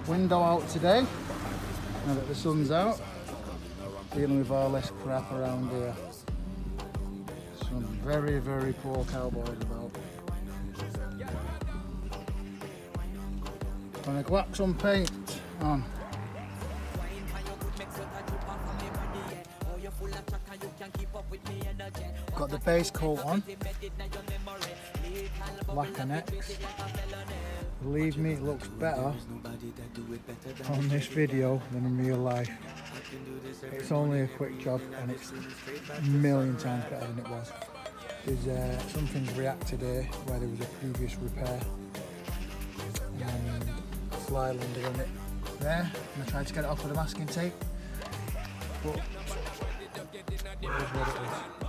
window out today, now that the sun's out, dealing with all this crap around here. Some very, very poor cowboys about. Gonna whack some paint on. Got the base coat on, black and X. Believe me, it looks better on this video than in real life. It's only a quick job and it's a million times better than it was. There's something's reacted here where there was a previous repair and a fly landed on it there, and I tried to get it off with a masking tape, but it is what it is.